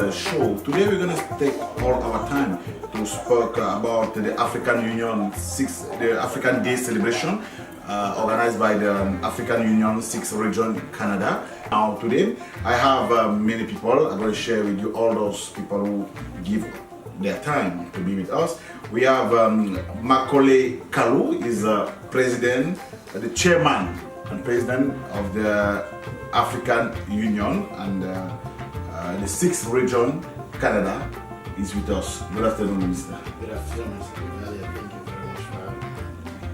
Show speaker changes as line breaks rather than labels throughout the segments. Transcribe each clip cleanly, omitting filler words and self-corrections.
show. Today we're going to take all our time to speak about the African Union the African Day celebration organized by the African Union 6th region, Canada. Now today I have many people. I'm going to share with you all those people who give their time to be with us. We have Macaulay Kalu, is president, the chairman and president of the African Union, and the 6th region, Canada, is with us. Good afternoon, Minister.
Good afternoon, Mr. Elia. Thank you very much for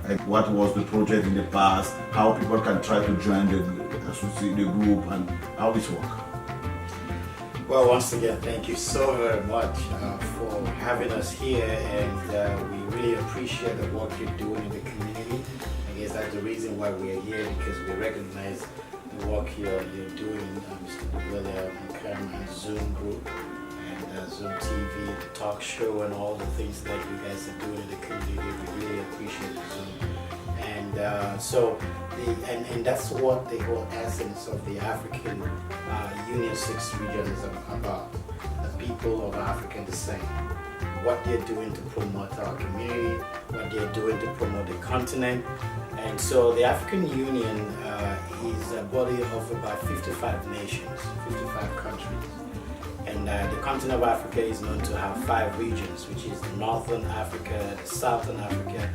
having me.
What was the project in the past? How people can try to join the group, and how this work?
Well, once again, thank you so very much for having us here, and we really appreciate the work you're doing in the community. I guess that's the reason why we're here, because we recognize the work you're doing, Mr. William and Zoom Group and Zoom TV, the talk show, and all the things that you guys are doing in the community. We really appreciate Zoom. And that's what the whole essence of the African Union 6th region is about. The people of African descent, what they're doing to promote our community, what they're doing to promote the continent. And so the African Union is a body of about 55 nations, 55 countries. And the continent of Africa is known to have 5 regions, which is Northern Africa, Southern Africa,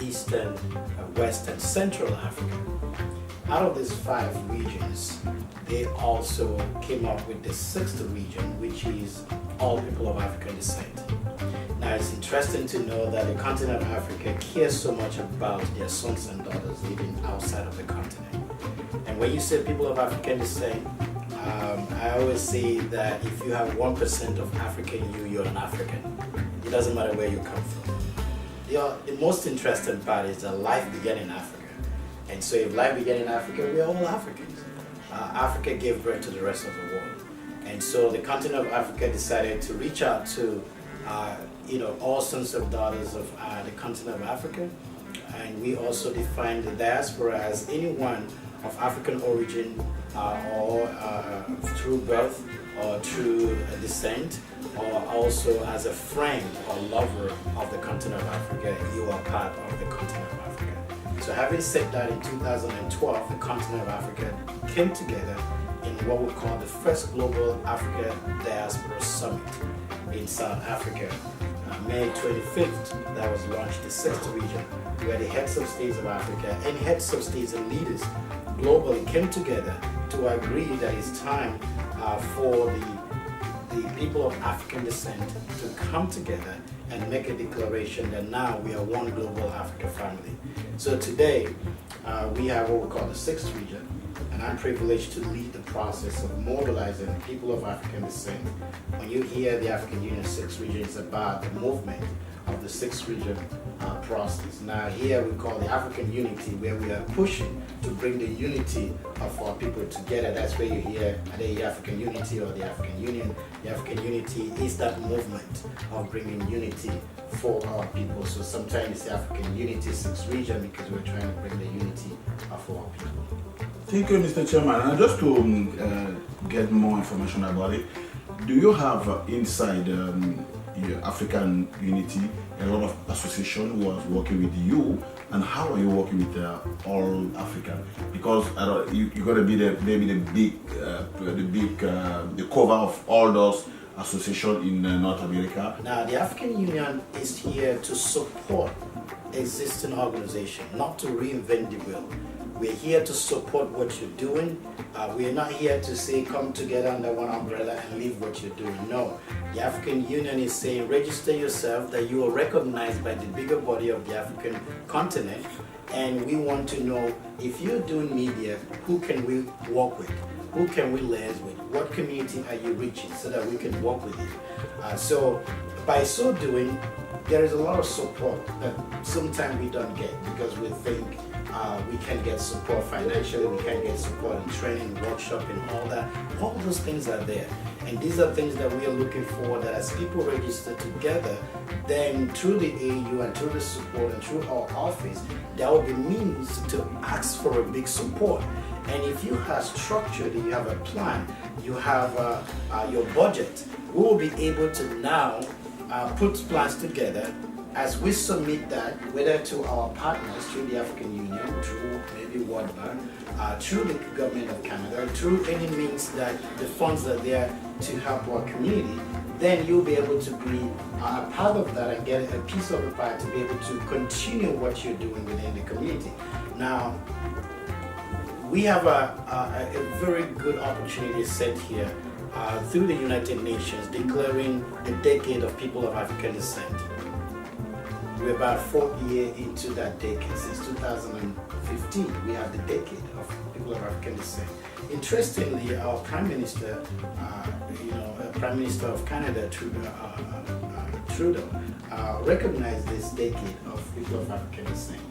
Eastern, West, and Central Africa. Out of these 5 regions, they also came up with the 6th region, which is all people of African descent. Now, it's interesting to know that the continent of Africa cares so much about their sons and daughters living outside of the continent. And when you say people of African descent, I always say that if you have 1% of African you're an African. It doesn't matter where you come from. The most interesting part is that life began in Africa. And so if life began in Africa, we are all Africans. Africa gave birth to the rest of the world. And so the continent of Africa decided to reach out to all sons and daughters of the continent of Africa. And we also define the diaspora as anyone of African origin or through birth or through descent, or also as a friend or lover of the continent of Africa. You are part of the continent of Africa. So having said that, in 2012, the continent of Africa came together in what we call the first Global Africa Diaspora Summit in South Africa. May 25th, that was launched, the 6th region, where the heads of states of Africa and heads of states and leaders globally came together to agree that it's time for the people of African descent to come together and make a declaration that now we are one global Africa family. So today, we have what we call the 6th region, and I'm privileged to lead the process of mobilizing people of African descent. When you hear the African Union 6th region, it's about the movement of the 6th region process. Now here we call the African unity, where we are pushing to bring the unity of our people together. That's where you hear the African unity or the African Union. The African unity is that movement of bringing unity for our people. So sometimes it's the African unity 6th region because we're trying to bring the unity for our people.
Thank you, Mr. Chairman. And just to get more information about it, do you have inside African Unity a lot of association who are working with you, and how are you working with all African? Because you're going to be the cover of all those associations in North America.
Now, the African Union is here to support existing organizations, not to reinvent the wheel. We're here to support what you're doing. We're not here to say come together under one umbrella and leave what you're doing. No, the African Union is saying register yourself, that you are recognized by the bigger body of the African continent, and we want to know if you're doing media, who can we work with? Who can we liaise with? What community are you reaching so that we can work with you? So by so doing, there is a lot of support that sometimes we don't get because we think we can get support financially, we can get support in training, workshopping, all that. All those things are there. And these are things that we are looking for, that as people register together, then through the AU and through the support and through our office, there will be means to ask for a big support. And if you have structured, you have a plan, you have your budget, we will be able to now put plans together as we submit that, whether to our partners through the African Union, through maybe World Bank, through the government of Canada, through any means that the funds are there to help our community, then you'll be able to be a part of that and get a piece of the pie to be able to continue what you're doing within the community. Now, we have a very good opportunity set here through the United Nations declaring the decade of people of African descent. We're about 4 years into that decade. Since 2015, we have the decade of people of African descent. Interestingly, our Prime Minister, Prime Minister of Canada, Trudeau, recognized this decade of people of African descent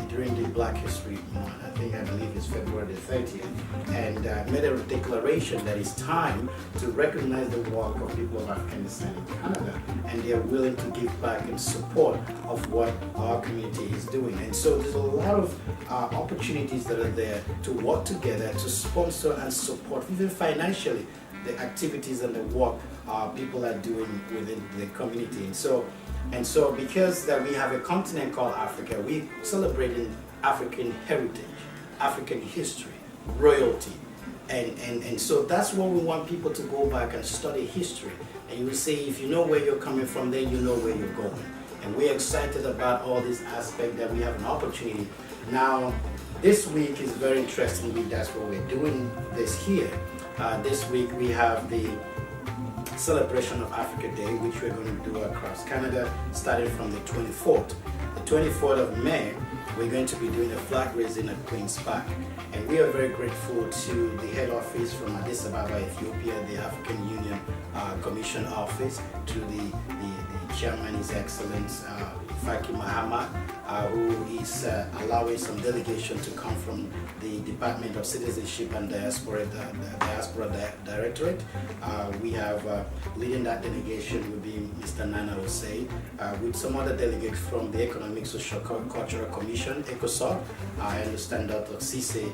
during the Black History Month. I believe it's February the 30th, and made a declaration that it's time to recognize the work of people of African descent in Canada, and they are willing to give back in support of what our community is doing. And so there's a lot of opportunities that are there to work together to sponsor and support, even financially, the activities and the work people are doing within the community. And so because that we have a continent called Africa, we celebrating African heritage, African history, royalty. And so that's what we want people to go back and study history. And you will see, if you know where you're coming from, then you know where you're going. And we're excited about all these aspects that we have an opportunity. Now, this week is very interesting. That's what we're doing this here. This week we have the celebration of Africa Day, which we're going to do across Canada, starting from the 24th. The 24th of May, we're going to be doing a flag raising at Queen's Park. And we are very grateful to the head office from Addis Ababa, Ethiopia, the African Union Commission office, to the chairman, His Excellency Faki Mahamat, who is allowing some delegation to come from the Department of Citizenship and Diaspora, Directorate. We have leading that delegation will be Mr. Nana Hussein, with some other delegates from the Economic, Social, Cultural Commission, ECOSOC. I understand Dr. Cisse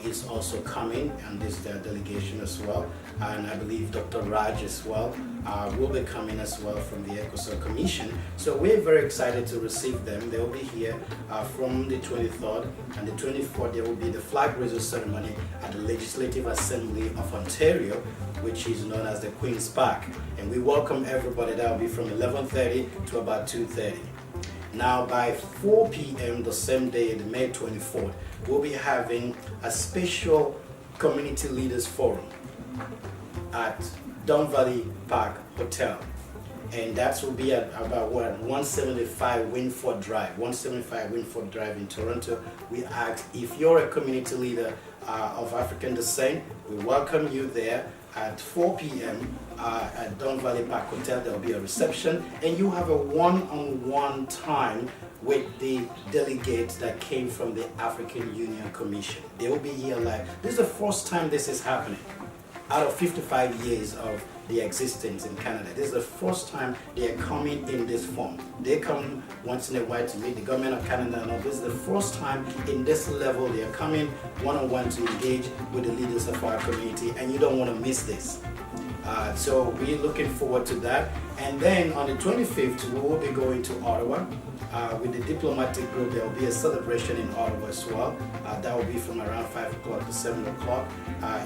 is also coming on this delegation as well, and I believe Dr. Raj as well will be coming as well from the ECOSOC Commission. So we're very excited to receive them. They will be here from the 23rd, and the 24th there will be the flag raising ceremony at the Legislative Assembly of Ontario, which is known as the Queen's Park. And we welcome everybody. That will be from 11:30 to about 2:30. Now by 4 p.m. the same day, the May 24th, we'll be having a special community leaders forum at Don Valley Park Hotel. And that will be at about 175 Winford Drive, 175 Winford Drive in Toronto. We ask if you're a community leader of African descent, we welcome you there at 4 p.m. At Don Valley Park Hotel. There will be a reception, and you have a one-on-one time with the delegates that came from the African Union Commission. They will be here live. This is the first time this is happening out of 55 years of the existence in Canada. This is the first time they are coming in this form. They come once in a while to meet the government of Canada, and this is the first time in this level they are coming one-on-one to engage with the leaders of our community, and you don't want to miss this. So we're looking forward to that. And then on the 25th, we will be going to Ottawa with the diplomatic group. There will be a celebration in Ottawa as well. That will be from around 5 o'clock to 7 o'clock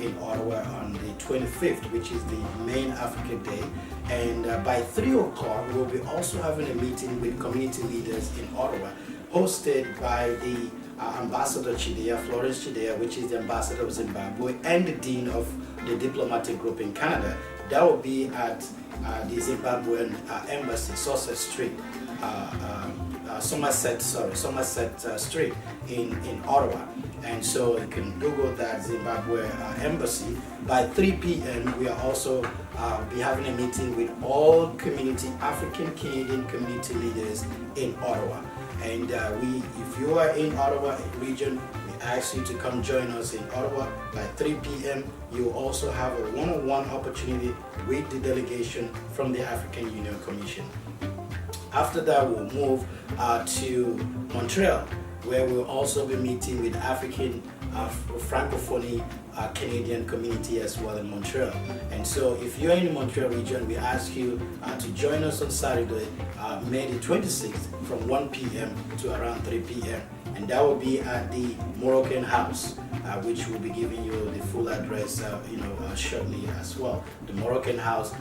in Ottawa on the 25th, which is the main Africa Day. And by 3 o'clock, we'll be also having a meeting with community leaders in Ottawa, hosted by the Ambassador Chidea, Florence Chidea, which is the Ambassador of Zimbabwe and the Dean of the Diplomatic Group in Canada. That will be at the Zimbabwean Embassy, Somerset Street, Somerset Street in Ottawa. And so you can Google that Zimbabwe Embassy. By 3 p.m. we are also be having a meeting with all African Canadian community leaders in Ottawa. And if you are in Ottawa region, we ask you to come join us in Ottawa by 3 p.m. You also have a one-on-one opportunity with the delegation from the African Union Commission. After that, we'll move to Montreal, where we'll also be meeting with African Francophonie Canadian community as well in Montreal. And so if you're in the Montreal region, we ask you to join us on Saturday, May the 26th from 1 p.m. to around 3 p.m. And that will be at the Moroccan House, which will be giving you the full address shortly as well. The Moroccan House,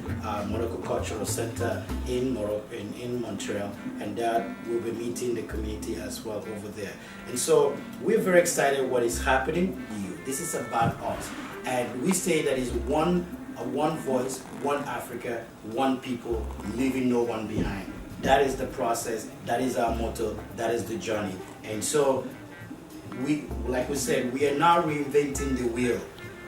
Morocco Cultural Center in Montreal, and that will be meeting the community as well over there. And so we're very excited what is happening. This is about us, and we say that is one voice, one Africa, one people, leaving no one behind. That is the process. That is our motto. That is the journey. And so like we said, we are not reinventing the wheel.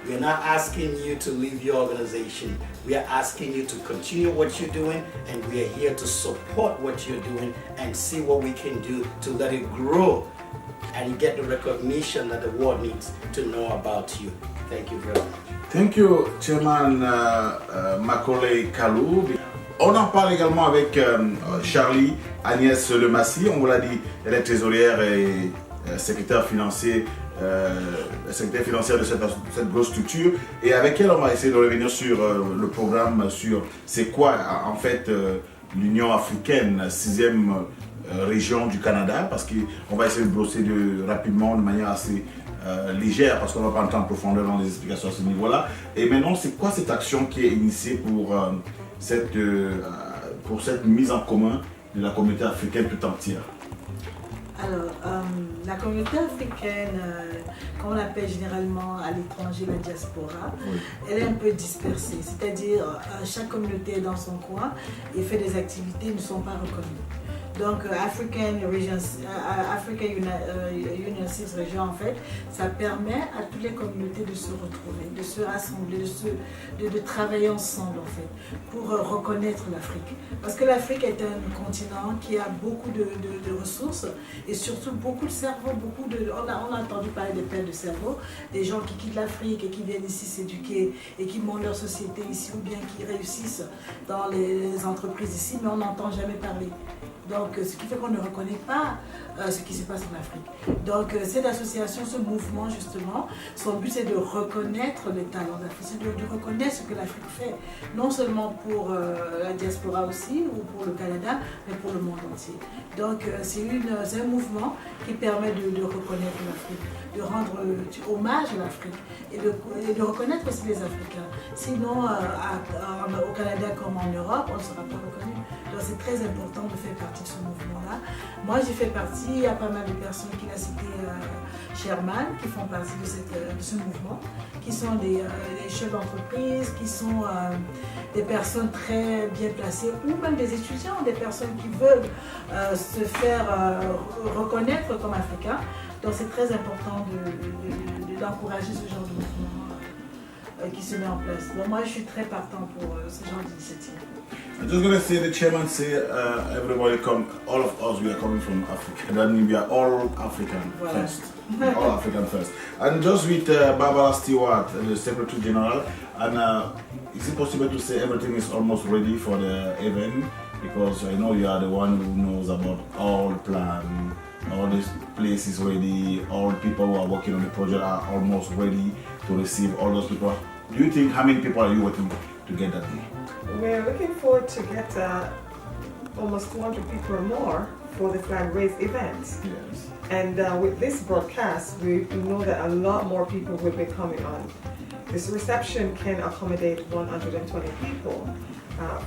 We are not asking you to leave your organization. We are asking you to continue what you're doing, and we are here to support what you're doing and see what we can do to let it grow and get the recognition that the world needs to know about you. Thank you very much.
Thank you, Chairman Macaulay Kalou. On en parle également avec Charlie Agnès Lemassi. On vous l'a dit, elle est trésorière et secrétaire financière de cette grosse structure. Et avec elle, on va essayer de revenir sur le programme, sur c'est quoi en fait l'Union africaine, 6e région du Canada, parce qu'on va essayer de brosser rapidement, de manière assez légère, parce qu'on ne va pas entrer en profondeur dans les explications à ce niveau-là. Et maintenant, c'est quoi cette action qui est initiée pour cette mise en commun de la communauté africaine tout entière?
Alors, la communauté africaine, qu'on appelle généralement à l'étranger la diaspora, oui, elle est un peu dispersée. C'est-à-dire, chaque communauté est dans son coin et fait des activités qui ne sont pas reconnues. Donc, African Union 6 Region, en fait, ça permet à toutes les communautés de se retrouver, de se rassembler, de travailler ensemble, en fait, pour reconnaître l'Afrique. Parce que l'Afrique est un continent qui a beaucoup de ressources et surtout beaucoup de cerveaux, on a entendu parler des perles de cerveau, des gens qui quittent l'Afrique et qui viennent ici s'éduquer et qui montent leur société ici ou bien qui réussissent dans les entreprises ici, mais on n'entend jamais parler. Donc, ce qui fait qu'on ne reconnaît pas ce qui se passe en Afrique. Donc, cette association, ce mouvement, justement, son but, c'est de reconnaître les talents d'Afrique, c'est de reconnaître ce que l'Afrique fait, non seulement pour la diaspora aussi, ou pour le Canada, mais pour le monde entier. Donc, c'est un mouvement qui permet de reconnaître l'Afrique, de rendre hommage à l'Afrique et de reconnaître aussi les Africains. Sinon, au Canada comme en Europe, on ne sera pas reconnu. Donc, c'est très important de faire partie de ce mouvement-là. Moi, j'ai fait partie, il y a pas mal de personnes qui l'a cité Sherman, qui font partie de ce mouvement, qui sont des chefs d'entreprise, qui sont des personnes très bien placées, ou même des étudiants, des personnes qui veulent se faire reconnaître comme Africains. Donc c'est très important d'encourager ce genre de mouvement qui se met en place. Donc moi je suis très partant pour ce genre d'initiative.
I'm just going to say, the chairman say, everybody come, all of us, we are coming from Africa. That means we are all African first. All African first. And just with Barbara Stewart, the Secretary General, and is it possible to say everything is almost ready for the event? Because I know you are the one who knows about all plan, all this place is ready, all people who are working on the project are almost ready to receive all those people. Do you think, how many people are you working to get that day?
We're looking forward to get almost 200 people or more for the flag raise event.
Yes.
And with this broadcast, we know that a lot more people will be coming on. This reception can accommodate 120 people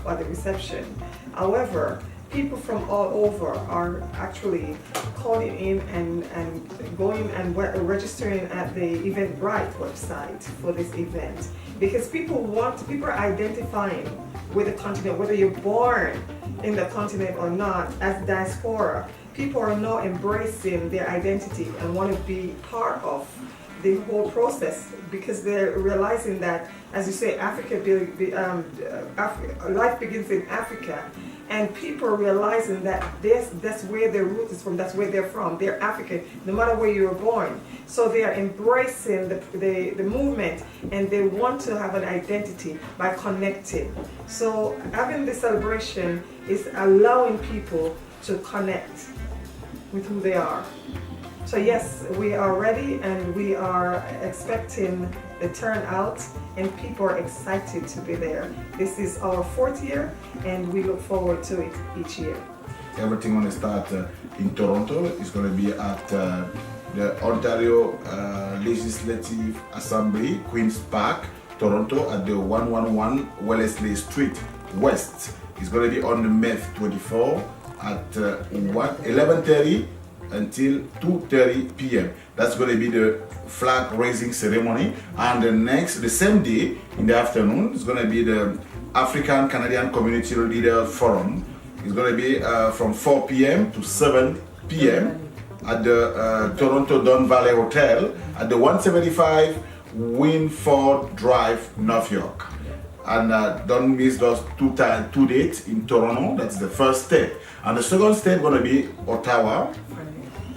for the reception. However, people from all over are actually calling in and going and registering at the Eventbrite website for this event, because people are identifying with the continent, whether you're born in the continent or not, as diaspora. People are now embracing their identity and want to be part of the whole process, because they're realizing that, as you say, life begins in Africa, and people are realizing that that's where their root is from, that's where they're from. They're African, no matter where you were born. So they are embracing the movement, and they want to have an identity by connecting. So having this celebration is allowing people to connect with who they are, So yes, we are ready and we are expecting the turnout and people are excited to be there. This is our 4th year and we look forward to it each year.
Everything going to start in Toronto. It's going to be at the Ontario Legislative Assembly, Queen's Park, Toronto, at the 111 Wellesley Street West. It's going to be on May 24 at 11:30 until 2:30 p.m. That's going to be the flag raising ceremony, and the same day in the afternoon is going to be the African Canadian Community Leader Forum. It's going to be from 4 p.m. to 7 p.m. at the Toronto Don Valley Hotel at the 175 Winford Drive, North York. And don't miss those two dates in Toronto. That's the first state. And the second state going to be Ottawa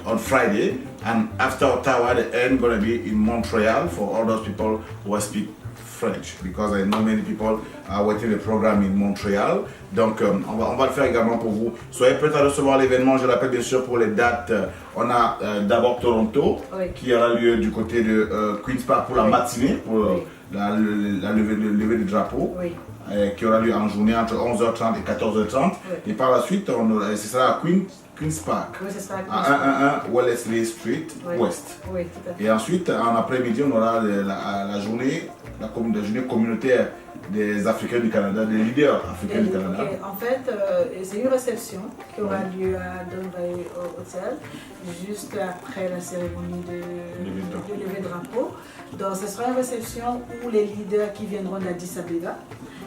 on Friday. And after Ottawa, the end going to be in Montreal for all those people who speak French. Because I know many people are waiting the programme in Montréal. Donc, on va le faire également pour vous. Soyez prêts à recevoir l'événement. Je l'appelle bien sûr pour les dates. On a d'abord Toronto, qui aura lieu du côté de Queen's Park pour la matinée, pour la levée du drapeau, qui aura lieu en journée entre 11h30 et 14h30. Et par la suite, ce sera à Queen's Park, à 111 Wellesley Street West. Et ensuite, en après-midi, on aura la journée communautaire des Africains du Canada, des leaders africains du Canada.
En fait, c'est une réception qui aura lieu à Don Valley Hotel, juste après la cérémonie de levée de drapeau. Donc, ce sera une réception où les leaders qui viendront d'Addis Abeba,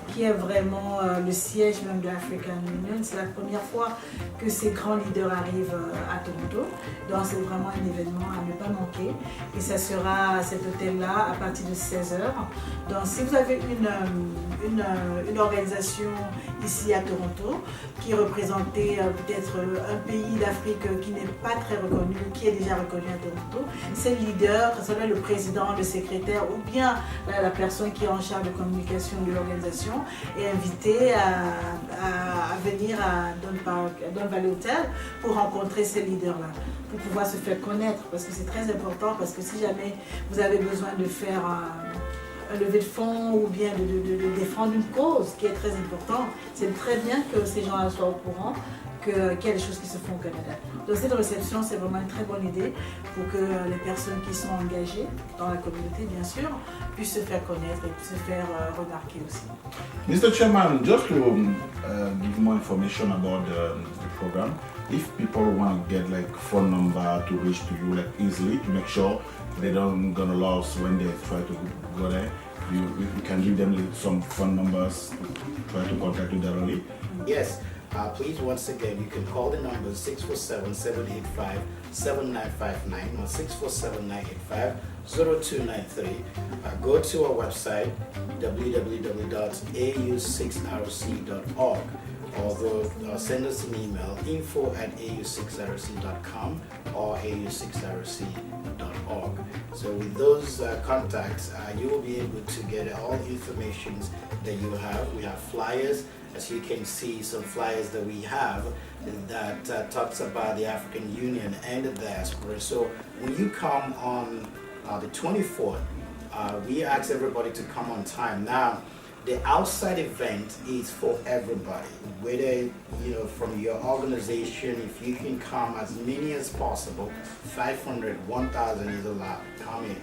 qui est vraiment le siège même de l'African Union. C'est la première fois que ces grands leaders arrivent à Toronto. Donc c'est vraiment un événement à ne pas manquer. Et ça sera à cet hôtel-là à partir de 16h. Donc si vous avez une organisation ici à Toronto qui représentait peut-être un pays d'Afrique qui n'est pas très reconnu, qui est déjà reconnu à Toronto, ces leaders, que ce soit le président, le secrétaire ou bien la personne qui est en charge de communication de l'organisation, est invité à venir à Don Valley Hotel pour rencontrer ces leaders-là, pour pouvoir se faire connaître, parce que c'est très important, parce que si jamais vous avez besoin de faire un levée de fonds ou bien de défendre une cause qui est très importante, c'est très bien que ces gens-là soient au courant qu'il y a des choses qui se font au Canada. Donc cette réception, c'est vraiment une très bonne idée pour que les personnes qui sont engagées dans la communauté, bien sûr, puissent se faire connaître et puissent se faire remarquer aussi.
Mr. Chairman, just to give more information about the program, if people want to get like phone number to reach to you like easily to make sure they don't gonna lose when they try to go there, you can give them some phone numbers, try to contact you directly.
Yes. Please, once again, you can call the number 647-785-7959 or 647-985-0293. Go to our website, www.au6rc.org, or send us an email, info@au6rc.com or au6rc.org. So with those contacts, you will be able to get all the information that you have. We have flyers. As you can see, some flyers that we have that talks about the African Union and the diaspora. So when you come on the 24th, we ask everybody to come on time. Now, the outside event is for everybody, whether from your organization. If you can come as many as possible, 500, 1,000 is allowed. Come in.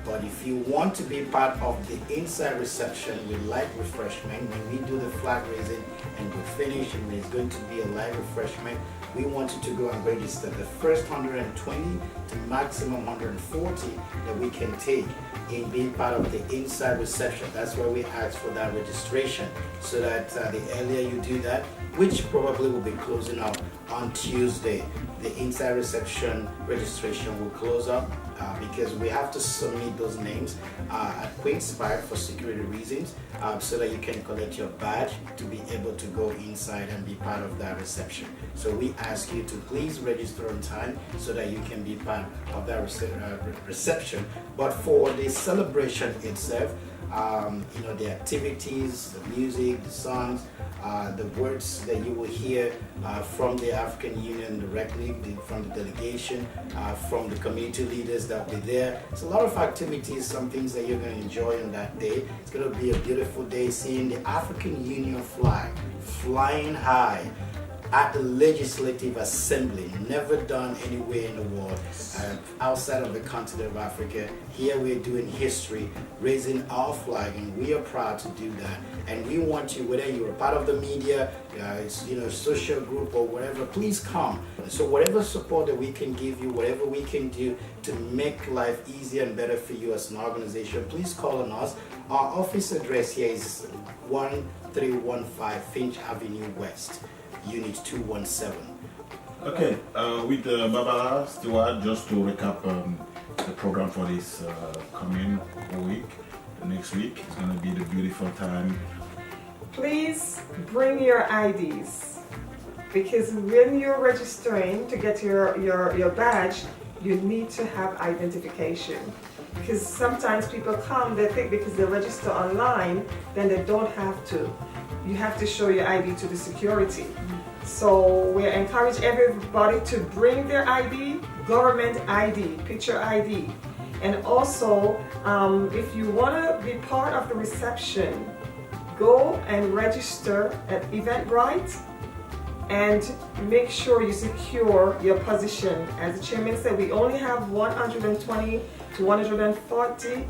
But if you want to be part of the inside reception with light refreshment, when we do the flag raising and we finish and there's going to be a light refreshment, we want you to go and register. The first 120 to maximum 140 that we can take in being part of the inside reception. That's why we ask for that registration, so that the earlier you do that, which probably will be closing up on Tuesday, the inside reception registration will close up because we have to submit those names at Queen's Park for security reasons, so that you can collect your badge to be able to go inside and be part of that reception. So we ask you to please register on time so that you can be part of that reception. But for the celebration itself, the activities, the music, the songs, the words that you will hear from the African Union directly, from the delegation, from the community leaders that will be there. It's a lot of activities, some things that you're going to enjoy on that day. It's going to be a beautiful day seeing the African Union flag flying high at the Legislative Assembly, never done anywhere in the world outside of the continent of Africa. Here we're doing history, raising our flag, and we are proud to do that. And we want you, whether you're a part of the media, social group or whatever, please come. So whatever support that we can give you, whatever we can do to make life easier and better for you as an organization, please call on us. Our office address here is 1315 Finch Avenue West, Unit 217.
Okay, with Barbara Stewart, just to recap the program for this coming week, next week, it's going to be the beautiful time.
Please bring your IDs, because when you're registering to get your badge, you need to have identification. Because sometimes people come, they think because they register online, then they don't have to. You have to show your ID to the security. So we encourage everybody to bring their ID, government ID, picture ID. And also, if you want to be part of the reception, go and register at Eventbrite and make sure you secure your position. As the chairman said, we only have 120 to 140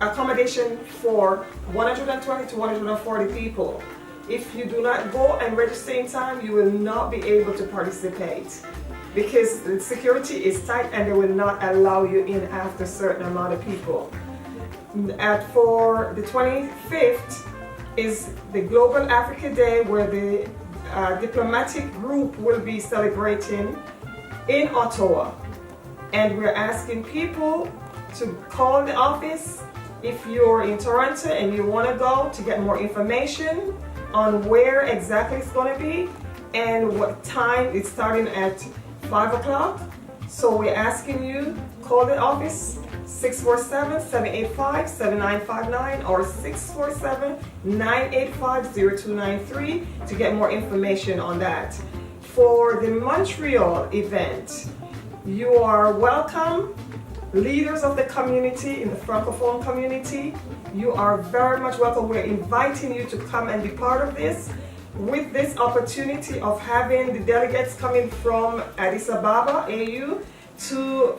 accommodation for 120 to 140 people. If you do not go and register in time, you will not be able to participate, because the security is tight and they will not allow you in after a certain amount of people. For the 25th is the Global Africa Day, where the diplomatic group will be celebrating in Ottawa. And we're asking people to call the office if you're in Toronto and you want to go, to get more information on where exactly it's going to be and what time. It's starting at 5 o'clock. So we're asking you, call the office 647-785-7959 or 647-985-0293 to get more information on that. For the Montreal event, you are welcome. Leaders of the community, in the Francophone community, you are very much welcome. We're inviting you to come and be part of this, with this opportunity of having the delegates coming from Addis Ababa, AU, to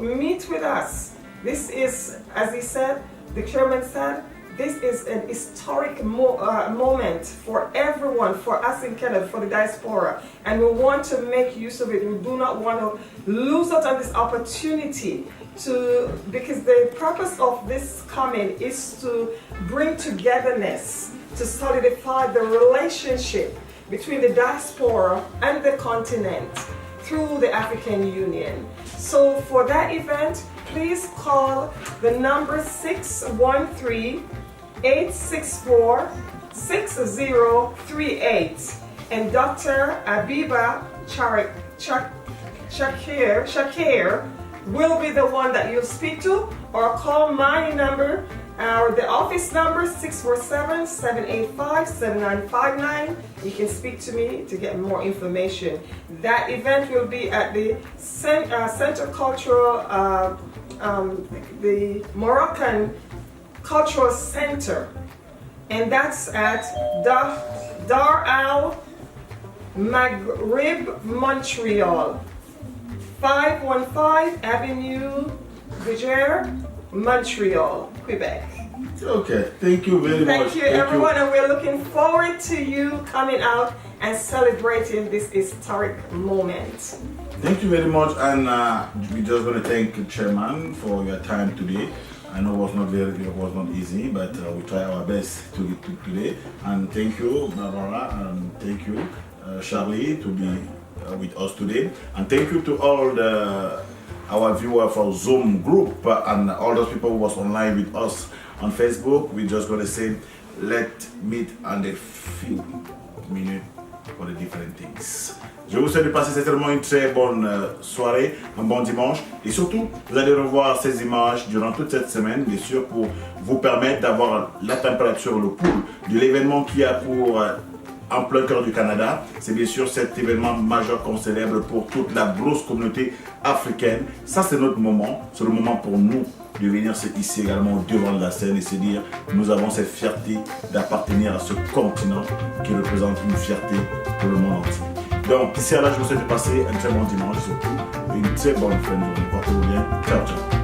meet with us. This is, as he said, the chairman said, this is an historic moment for everyone, for us in Canada, for the diaspora, and we want to make use of it. We do not want to lose out on this opportunity because the purpose of this coming is to bring togetherness, to solidify the relationship between the diaspora and the continent through the African Union. So for that event, please call the number 613-864-6038, and Dr. Abiba Shakir will be the one that you'll speak to, or call my number, the office number 647-785-7959. You can speak to me to get more information. That event will be at the Center Cultural, the Moroccan Cultural Center, and that's at Dar Al Maghrib, Montreal, 515 Avenue Viger, Montreal, Quebec.
Okay, thank you very much.
Thank you, everyone, and we're looking forward to you coming out and celebrating this historic moment.
Thank you very much, and we're just going to thank the chairman for your time today. I know it was not easy, but we try our best to today. And thank you, Barbara, and thank you, Charlie, to be with us today. And thank you to all our viewers for Zoom group and all those people who was online with us on Facebook. We're just going to say, let's meet on a few minutes for the different things. Je vous souhaite de passer certainement une très bonne soirée, un bon dimanche. Et surtout, vous allez revoir ces images durant toute cette semaine, bien sûr, pour vous permettre d'avoir la température, le pouls de l'événement qui a pour en plein cœur du Canada. C'est bien sûr cet événement majeur qu'on célèbre pour toute la grosse communauté africaine. Ça, c'est notre moment. C'est le moment pour nous de venir ici également devant la scène et se dire nous avons cette fierté d'appartenir à ce continent qui représente une fierté pour le monde entier. Donc, d'ici à là, je vous souhaite de passer un très bon dimanche, surtout une très bonne fin de journée. Portez-vous bien. Ciao, ciao.